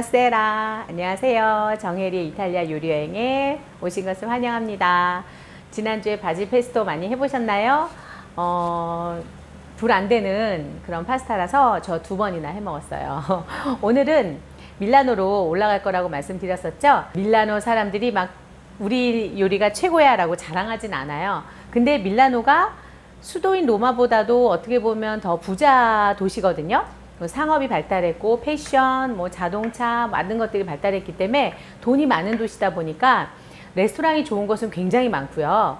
부오나세라. 안녕하세요. 정혜리의 이탈리아 요리 여행에 오신 것을 환영합니다. 지난주에 바질 페스토 많이 해보셨나요? 불 안 되는 그런 파스타라서 저 2번이나 해 먹었어요. 오늘은 밀라노로 올라갈 거라고 말씀드렸었죠. 밀라노 사람들이 막 우리 요리가 최고야 라고 자랑하진 않아요. 근데 밀라노가 수도인 로마보다도 어떻게 보면 더 부자 도시거든요. 상업이 발달했고 패션, 자동차 많은 것들이 발달했기 때문에 돈이 많은 도시다 보니까 레스토랑이 좋은 곳은 굉장히 많고요.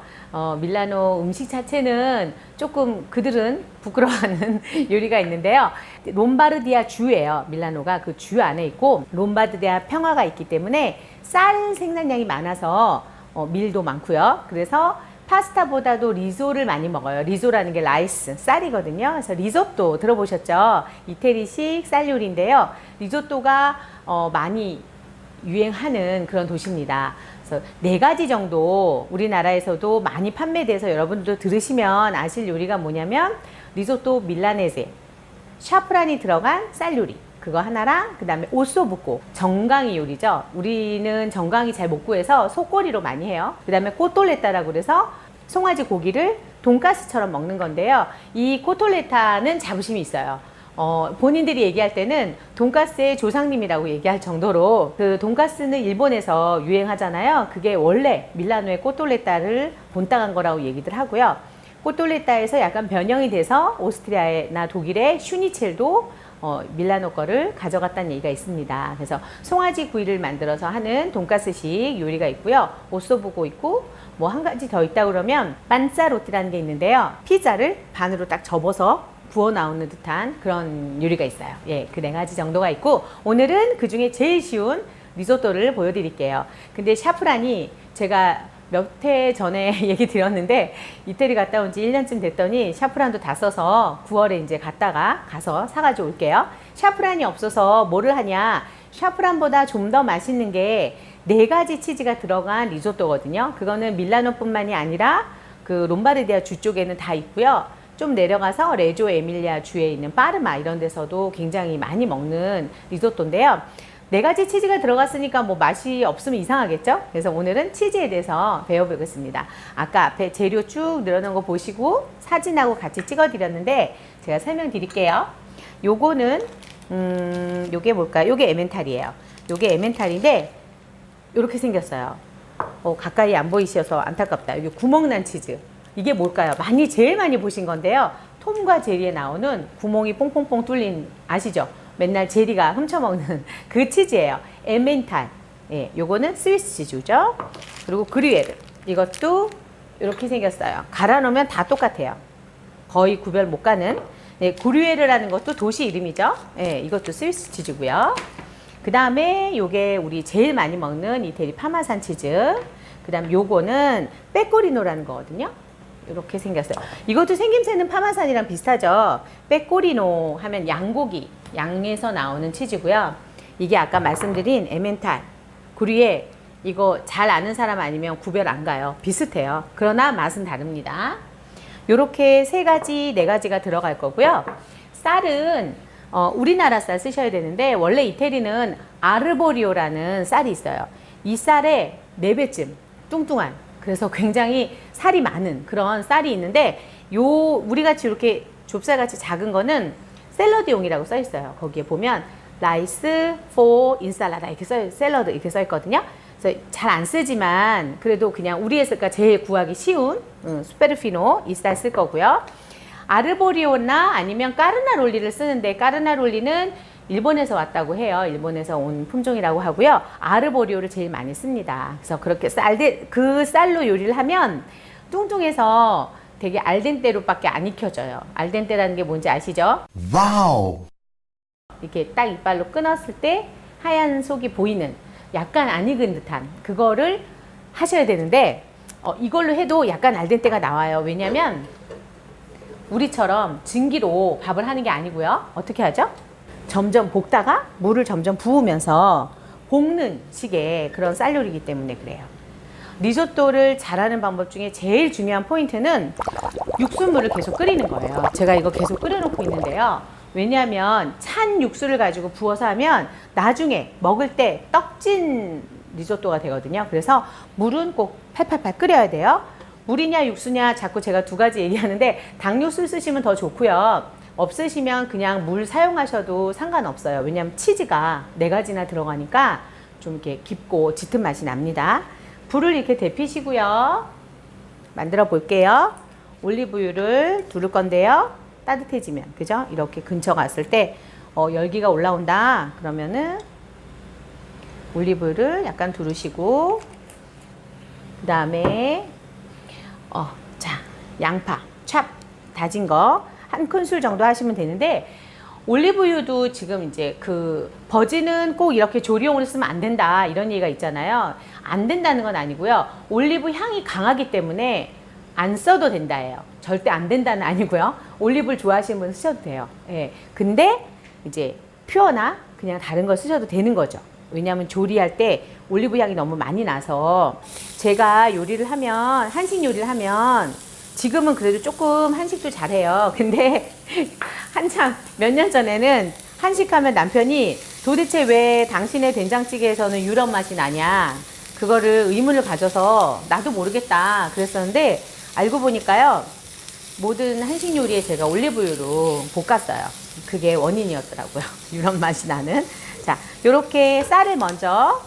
밀라노 음식 자체는 조금 그들은 부끄러워하는 요리가 있는데요. 롬바르디아 주예요. 밀라노가 그 주 안에 있고 롬바르디아 평화가 있기 때문에 쌀 생산량이 많아서 밀도 많고요. 그래서 파스타보다도 리조를 많이 먹어요. 리조라는 게 라이스, 쌀이거든요. 그래서 리조또 들어보셨죠? 이태리식 쌀 요리인데요. 리조또가 많이 유행하는 그런 도시입니다. 그래서 4가지 정도 우리나라에서도 많이 판매돼서 여러분들도 들으시면 아실 요리가 뭐냐면 리조또 밀라네제, 샤프란이 들어간 쌀 요리. 그거 하나랑 그 다음에 오소부코, 정강이 요리죠. 우리는 정강이 잘 못 구해서 속꼬리로 많이 해요. 그 다음에 꼬톨레타라고 그래서 송아지 고기를 돈가스처럼 먹는 건데요. 이 코톨레타는 자부심이 있어요. 본인들이 얘기할 때는 돈가스의 조상님이라고 얘기할 정도로 그 돈가스는 일본에서 유행하잖아요. 그게 원래 밀라노의 꼬톨레타를 본따간 거라고 얘기들 하고요. 꼬톨레타에서 약간 변형이 돼서 오스트리아나 독일의 슈니첼도 밀라노 거를 가져갔다는 얘기가 있습니다. 그래서 송아지 구이를 만들어서 하는 돈가스식 요리가 있고요. 오소부고 있고 한 가지 더 있다 그러면 판사로티라는 게 있는데요. 피자를 반으로 딱 접어서 구워 나오는 듯한 그런 요리가 있어요. 예, 그 4가지 정도가 있고 오늘은 그 중에 제일 쉬운 리조또를 보여드릴게요. 근데 샤프란이 제가 몇 해 전에 얘기 드렸는데 이태리 갔다 온 지 1년쯤 됐더니 샤프란도 다 써서 9월에 이제 가서 사가지고 올게요. 샤프란이 없어서 뭐를 하냐? 샤프란보다 좀 더 맛있는 게 4가지 치즈가 들어간 리조또거든요. 그거는 밀라노뿐만이 아니라 그 롬바르디아 주 쪽에는 다 있고요. 좀 내려가서 레조 에밀리아 주에 있는 파르마 이런 데서도 굉장히 많이 먹는 리조또인데요. 4가지 치즈가 들어갔으니까 맛이 없으면 이상하겠죠? 그래서 오늘은 치즈에 대해서 배워보겠습니다. 아까 앞에 재료 쭉 늘어놓은 거 보시고 사진하고 같이 찍어드렸는데 제가 설명드릴게요. 요거는 요게 뭘까요? 요게 에멘탈이에요. 요게 에멘탈인데 요렇게 생겼어요. 가까이 안 보이셔서 안타깝다. 여기 구멍난 치즈. 이게 뭘까요? 제일 많이 보신 건데요. 톰과 제리에 나오는 구멍이 뽕뽕뽕 뚫린 아시죠? 맨날 제리가 훔쳐먹는 그 치즈예요. 에멘탈. 예, 요거는 스위스 치즈죠. 그리고 그리에르. 이것도 이렇게 생겼어요. 갈아 놓으면 다 똑같아요. 거의 구별 못 가는. 예, 그리에르라는 것도 도시 이름이죠. 예, 이것도 스위스 치즈고요. 그 다음에 요게 우리 제일 많이 먹는 이태리 파마산 치즈. 그 다음 요거는 빼꼬리노라는 거거든요. 이렇게 생겼어요. 이것도 생김새는 파마산이랑 비슷하죠. 빼꼬리노 하면 양고기, 양에서 나오는 치즈고요. 이게 아까 말씀드린 에멘탈, 구리에 이거 잘 아는 사람 아니면 구별 안 가요. 비슷해요. 그러나 맛은 다릅니다. 요렇게 3가지, 4가지가 들어갈 거고요. 쌀은 우리나라 쌀 쓰셔야 되는데 원래 이태리는 아르보리오라는 쌀이 있어요. 이 쌀의 4배쯤 뚱뚱한, 그래서 굉장히 살이 많은 그런 쌀이 있는데 우리같이 이렇게 좁쌀같이 작은 거는 샐러드용이라고 써 있어요. 거기에 보면 라이스 포 인살라다 이렇게 샐러드 이렇게 써 있거든요. 그래서 잘 안 쓰지만 그래도 그냥 우리에서 제일 구하기 쉬운 스페르피노 이 쌀 쓸 거고요. 아르보리오나 아니면 까르나롤리를 쓰는데 까르나롤리는 일본에서 왔다고 해요. 일본에서 온 품종이라고 하고요. 아르보리오를 제일 많이 씁니다. 그래서 그렇게 그 쌀로 요리를 하면 뚱뚱해서 되게 알덴테로밖에 안 익혀져요. 알덴테라는 게 뭔지 아시죠? 와우! 이렇게 딱 이빨로 끊었을 때 하얀 속이 보이는 약간 안 익은 듯한 그거를 하셔야 되는데 이걸로 해도 약간 알덴테가 나와요. 왜냐면 우리처럼 증기로 밥을 하는 게 아니고요. 어떻게 하죠? 점점 볶다가 물을 점점 부으면서 볶는 식의 그런 쌀 요리이기 때문에 그래요. 리조또를 잘하는 방법 중에 제일 중요한 포인트는 육수물을 계속 끓이는 거예요. 제가 이거 계속 끓여놓고 있는데요. 왜냐하면 찬 육수를 가지고 부어서 하면 나중에 먹을 때 떡진 리조또가 되거든요. 그래서 물은 꼭 팔팔팔 끓여야 돼요. 물이냐 육수냐 자꾸 제가 두 가지 얘기하는데 당육수 쓰시면 더 좋고요. 없으시면 그냥 물 사용하셔도 상관없어요. 왜냐하면 치즈가 4가지나 들어가니까 좀 이렇게 깊고 짙은 맛이 납니다. 불을 이렇게 데피시고요. 만들어 볼게요. 올리브유를 두를 건데요. 따뜻해지면, 그죠? 이렇게 근처 갔을 때 열기가 올라온다. 그러면은 올리브유를 약간 두르시고, 그 다음에 자, 양파, 찹 다진 거 한 큰술 정도 하시면 되는데, 올리브유도 지금 이제 그 버진은 꼭 이렇게 조리용으로 쓰면 안 된다 이런 얘기가 있잖아요. 안 된다는 건 아니고요. 올리브 향이 강하기 때문에 안 써도 된다예요. 절대 안 된다는 아니고요. 올리브를 좋아하시는 분은 쓰셔도 돼요. 예. 근데 이제 퓨어나 그냥 다른 거 쓰셔도 되는 거죠. 왜냐하면 조리할 때 올리브 향이 너무 많이 나서, 제가 요리를 하면, 한식 요리를 하면, 지금은 그래도 조금 한식도 잘해요. 근데 한참 몇 년 전에는 한식하면 남편이 도대체 왜 당신의 된장찌개에서는 유럽 맛이 나냐, 그거를 의문을 가져서 나도 모르겠다 그랬었는데, 알고 보니까요, 모든 한식 요리에 제가 올리브유로 볶았어요. 그게 원인이었더라고요. 유럽 맛이 나는. 자, 요렇게 쌀을 먼저,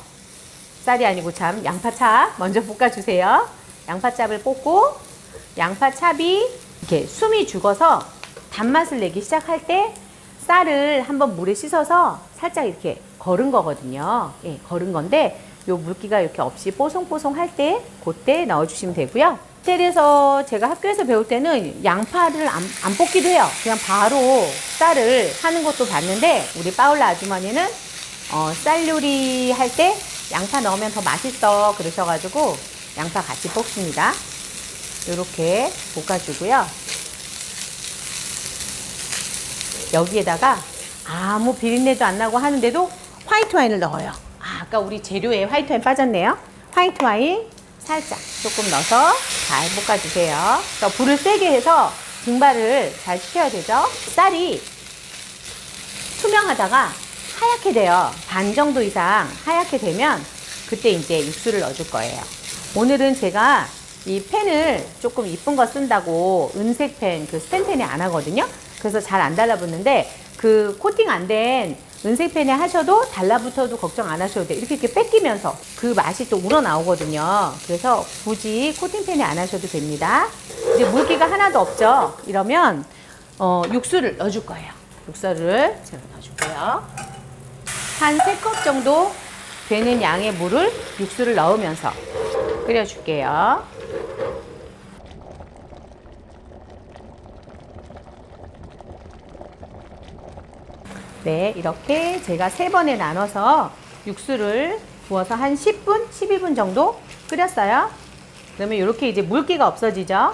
쌀이 아니고 참 양파찹 먼저 볶아주세요. 양파찹을 볶고, 양파찹이 이렇게 숨이 죽어서 단맛을 내기 시작할 때 쌀을 한번 물에 씻어서 살짝 이렇게 걸은 거거든요. 예, 걸은 건데 요 물기가 이렇게 없이 뽀송뽀송 할 때 그때 넣어주시면 되고요. 호텔에서 제가 학교에서 배울 때는 양파를 안 볶기도 해요. 그냥 바로 쌀을 하는 것도 봤는데, 우리 파울라 아주머니는 쌀 요리 할 때 양파 넣으면 더 맛있어 그러셔가지고 양파 같이 볶습니다. 이렇게 볶아주고요. 여기에다가 아무 비린내도 안 나고 하는데도 화이트 와인을 넣어요. 아까 우리 재료에 화이트 와인 빠졌네요. 화이트 와인 살짝 조금 넣어서 잘 볶아주세요. 불을 세게 해서 증발을 잘 시켜야 되죠. 쌀이 투명하다가 하얗게 돼요. 반 정도 이상 하얗게 되면 그때 이제 육수를 넣어줄 거예요. 오늘은 제가 이 펜을 조금 이쁜 거 쓴다고 은색 펜, 그 스텐펜에 안 하거든요. 그래서 잘 안 달라붙는데, 그 코팅 안 된 은색 펜에 하셔도 달라붙어도 걱정 안 하셔도 돼요. 이렇게 뺏기면서 그 맛이 또 우러나오거든요. 그래서 굳이 코팅 펜에 안 하셔도 됩니다. 이제 물기가 하나도 없죠. 이러면 육수를 넣어줄 거예요. 육수를 제가 넣어줄게요. 한 3컵 정도 되는 양의 물을, 육수를 넣으면서 끓여줄게요. 네, 이렇게 제가 3번에 나눠서 육수를 부어서 한 10분, 12분 정도 끓였어요. 그러면 이렇게 이제 물기가 없어지죠.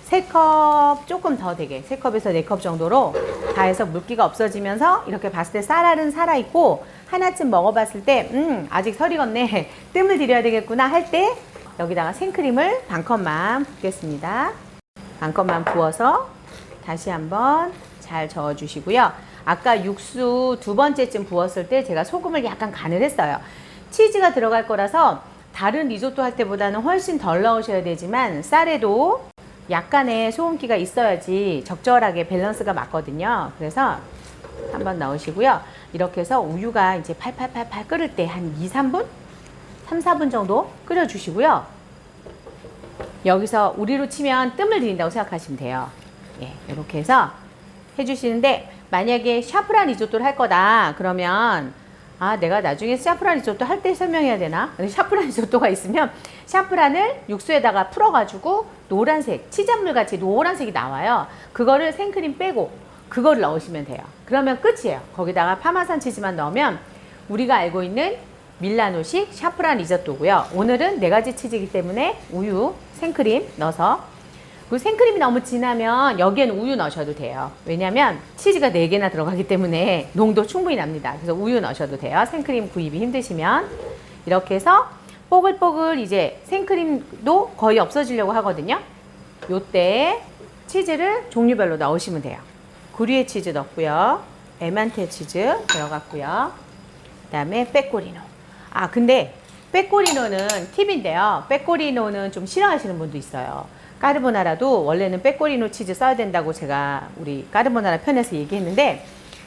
세 컵 조금 더 되게, 3컵에서 4컵 정도로 다 해서 물기가 없어지면서 이렇게 봤을 때 쌀알은 살아있고, 하나쯤 먹어봤을 때 아직 설 익었네, 뜸을 들여야 되겠구나 할 때 여기다가 생크림을 반컵만 붓겠습니다. 반컵만 부어서 다시 한번 잘 저어주시고요. 아까 육수 2번째쯤 부었을 때 제가 소금을 약간 간을 했어요. 치즈가 들어갈 거라서 다른 리조또 할 때보다는 훨씬 덜 넣으셔야 되지만, 쌀에도 약간의 소금기가 있어야지 적절하게 밸런스가 맞거든요. 그래서 한번 넣으시고요. 이렇게 해서 우유가 이제 팔팔팔팔 끓을 때 한 2, 3분? 3, 4분 정도 끓여주시고요. 여기서 우리로 치면 뜸을 들인다고 생각하시면 돼요. 예, 이렇게 해서 해주시는데, 만약에 샤프란 리조또를 할 거다 그러면, 내가 나중에 샤프란 리조또 할 때 설명해야 되나? 샤프란 리조또가 있으면 샤프란을 육수에다가 풀어가지고 노란색, 치즈물 같이 노란색이 나와요. 그거를 생크림 빼고 그거를 넣으시면 돼요. 그러면 끝이에요. 거기다가 파마산 치즈만 넣으면 우리가 알고 있는 밀라노식 샤프란 리조또고요. 오늘은 4가지 치즈이기 때문에 우유, 생크림 넣어서, 그 생크림이 너무 진하면 여기에는 우유 넣으셔도 돼요. 왜냐면 치즈가 4개나 들어가기 때문에 농도 충분히 납니다. 그래서 우유 넣으셔도 돼요. 생크림 구입이 힘드시면. 이렇게 해서 뽀글뽀글 이제 생크림도 거의 없어지려고 하거든요. 요때 치즈를 종류별로 넣으시면 돼요. 구리에 치즈 넣고요. 에만테 치즈 들어갔고요. 그 다음에 빼꼬리노. 아, 근데 빼꼬리노는 팁인데요. 빼꼬리노는 좀 싫어하시는 분도 있어요. 까르보나라도 원래는 빼꼬리노 치즈 써야 된다고 제가 우리 까르보나라 편에서 얘기했는데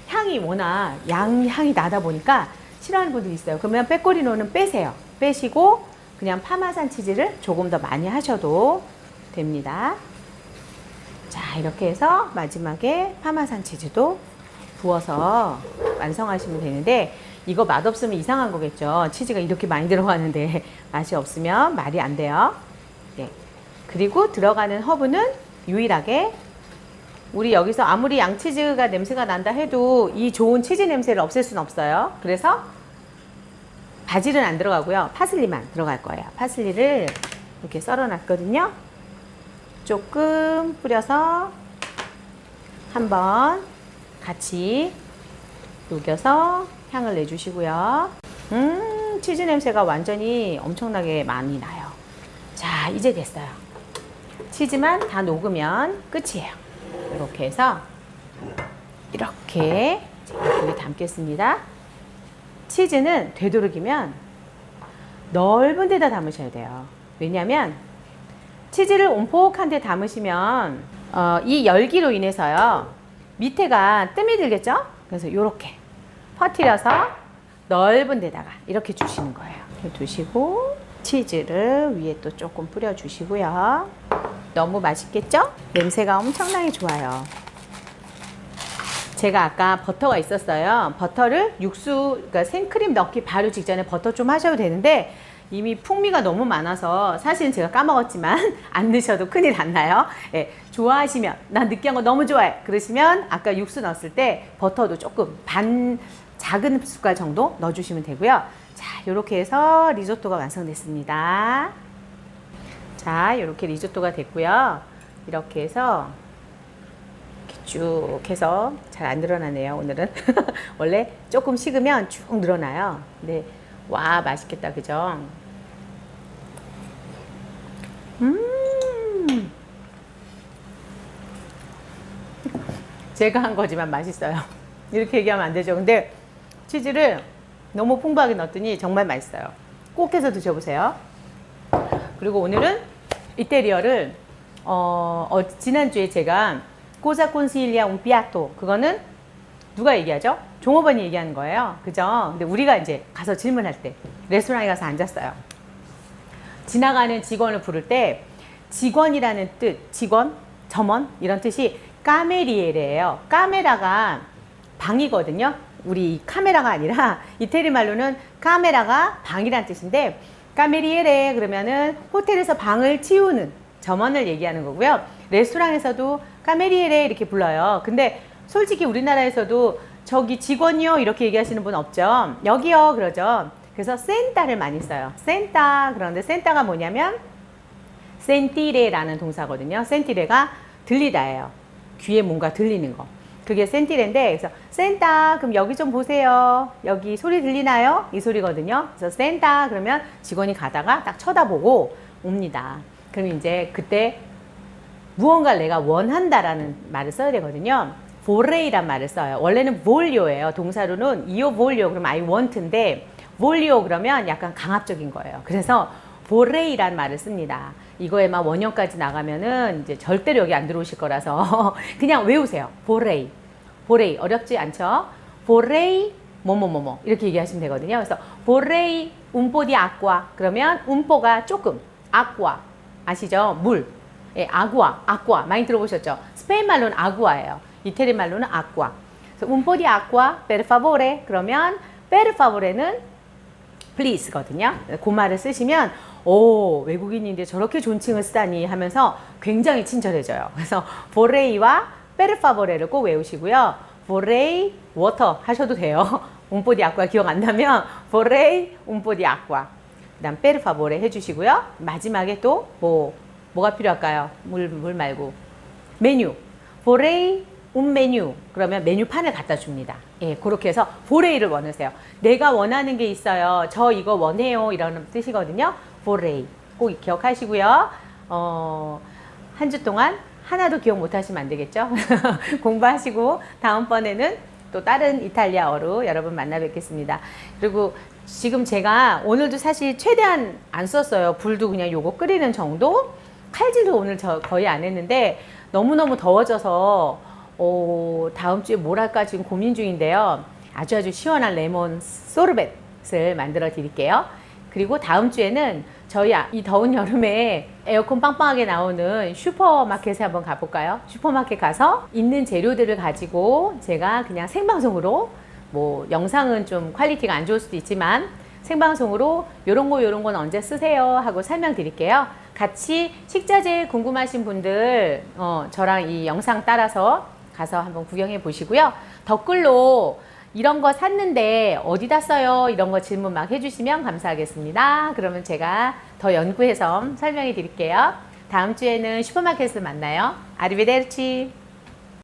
향이 워낙 양향이 나다 보니까 싫어하는 분들이 있어요. 그러면 빼꼬리노는 빼세요. 빼시고 그냥 파마산 치즈를 조금 더 많이 하셔도 됩니다. 자, 이렇게 해서 마지막에 파마산 치즈도 부어서 완성하시면 되는데 이거 맛없으면 이상한 거겠죠. 치즈가 이렇게 많이 들어가는데 맛이 없으면 말이 안 돼요. 네. 그리고 들어가는 허브는 유일하게 우리 여기서 아무리 양치즈가 냄새가 난다 해도 이 좋은 치즈 냄새를 없앨 수는 없어요. 그래서 바질은 안 들어가고요. 파슬리만 들어갈 거예요. 파슬리를 이렇게 썰어 놨거든요. 조금 뿌려서 한번 같이 녹여서 향을 내주시고요. 치즈 냄새가 완전히 엄청나게 많이 나요. 자, 이제 됐어요. 치즈만 다 녹으면 끝이에요. 이렇게 해서 이렇게 여기 담겠습니다. 치즈는 되도록이면 넓은 데다 담으셔야 돼요. 왜냐하면 치즈를 온폭한 데 담으시면 이 열기로 인해서요 밑에가 뜸이 들겠죠? 그래서 이렇게 퍼뜨려서 넓은 데다가 이렇게 주시는 거예요. 이렇게 두시고 치즈를 위에 또 조금 뿌려 주시고요. 너무 맛있겠죠? 냄새가 엄청나게 좋아요. 제가 아까 버터가 있었어요. 버터를 육수, 그러니까 생크림 넣기 바로 직전에 버터 좀 하셔도 되는데 이미 풍미가 너무 많아서 사실은 제가 까먹었지만 안 넣으셔도 큰일 안 나요. 예, 좋아하시면 난 느끼한 거 너무 좋아해 그러시면 아까 육수 넣었을 때 버터도 조금 작은 숟갈 정도 넣어주시면 되고요. 자, 이렇게 해서 리조또가 완성됐습니다. 자, 이렇게 리조또가 됐고요. 이렇게 해서 이렇게 쭉 해서 잘 안 늘어나네요, 오늘은. 원래 조금 식으면 쭉 늘어나요. 근데 와, 맛있겠다, 그죠? 제가 한 거지만 맛있어요. 이렇게 얘기하면 안 되죠. 근데 치즈를 너무 풍부하게 넣었더니 정말 맛있어요. 꼭 해서 드셔보세요. 그리고 오늘은 이태리어를 지난주에 제가 꼬자 콘실리아 운 피아토 그거는 누가 얘기하죠? 종업원이 얘기하는 거예요. 그죠? 근데 우리가 이제 가서 질문할 때 레스토랑에 가서 앉았어요. 지나가는 직원을 부를 때 직원이라는 뜻, 직원, 점원 이런 뜻이 까메리에레예요. 까메라가 방이거든요. 우리 카메라가 아니라 이태리 말로는 카메라가 방이란 뜻인데 까메리에레 그러면은 호텔에서 방을 치우는 점원을 얘기하는 거고요. 레스토랑에서도 까메리에레 이렇게 불러요. 근데 솔직히 우리나라에서도 저기 직원이요 이렇게 얘기하시는 분 없죠. 여기요 그러죠. 그래서 센타를 많이 써요. 센타. 그런데 센타가 뭐냐면 센티레라는 동사거든요. 센티레가 들리다예요. 귀에 뭔가 들리는 거. 그게 센티레인데 그래서 센타 그럼 여기 좀 보세요. 여기 소리 들리나요? 이 소리거든요. 그래서 센타 그러면 직원이 가다가 딱 쳐다보고 옵니다. 그럼 이제 그때 무언가를 내가 원한다라는 말을 써야 되거든요. vorrei란 말을 써요. 원래는 voglio예요. 동사로는 io voglio 그럼 I want인데 voglio 그러면 약간 강압적인 거예요. 그래서 vorrei란 말을 씁니다. 이거에만 원형까지 나가면은 이제 절대로 여기 안 들어오실 거라서 그냥 외우세요. vorrei. vorrei 어렵지 않죠? vorrei 뭐뭐뭐뭐 이렇게 얘기하시면 되거든요. 그래서 vorrei un po' di acqua 그러면 unpo가 조금 acqua 아시죠? 물. 예, 아구아, 아쿠아 많이 들어보셨죠? 스페인 말로는 아구아예요. 이태리 말로는 아쿠아. 그래서 un po' di acqua per favore 그러면 per favore는 please거든요. 그 말을 쓰시면 오 외국인인데 저렇게 존칭을 쓰다니 하면서 굉장히 친절해져요. 그래서 vorrei와 per favore를 꼭 외우시고요. vorrei water 하셔도 돼요. un po' di acqua 기억 안 나면 vorrei un po' di acqua. 그다음 per favore 해주시고요. 마지막에 또 뭐가 필요할까요? 물 말고 메뉴 vorrei un 메뉴 그러면 메뉴판을 갖다 줍니다. 예, 그렇게 해서 보레이를 원하세요. 내가 원하는 게 있어요. 저 이거 원해요. 이런 뜻이거든요. 보레이 꼭 기억하시고요. 한 주 동안 하나도 기억 못 하시면 안 되겠죠? 공부하시고 다음번에는 또 다른 이탈리아어로 여러분 만나 뵙겠습니다. 그리고 지금 제가 오늘도 사실 최대한 안 썼어요. 불도 그냥 요거 끓이는 정도? 칼질도 오늘 저 거의 안 했는데 너무너무 더워져서 다음 주에 뭘 할까 지금 고민 중인데요. 아주 시원한 레몬 소르벳을 만들어 드릴게요. 그리고 다음 주에는 저희 이 더운 여름에 에어컨 빵빵하게 나오는 슈퍼마켓에 한번 가볼까요? 슈퍼마켓 가서 있는 재료들을 가지고 제가 그냥 생방송으로 뭐 영상은 좀 퀄리티가 안 좋을 수도 있지만 생방송으로 요런 건 언제 쓰세요 하고 설명드릴게요. 같이 식자재 궁금하신 분들 저랑 이 영상 따라서 가서 한번 구경해 보시고요. 댓글로 이런 거 샀는데 어디다 써요? 이런 거 질문 막 해주시면 감사하겠습니다. 그러면 제가 더 연구해서 설명해 드릴게요. 다음 주에는 슈퍼마켓에서 만나요. 아리베데르치.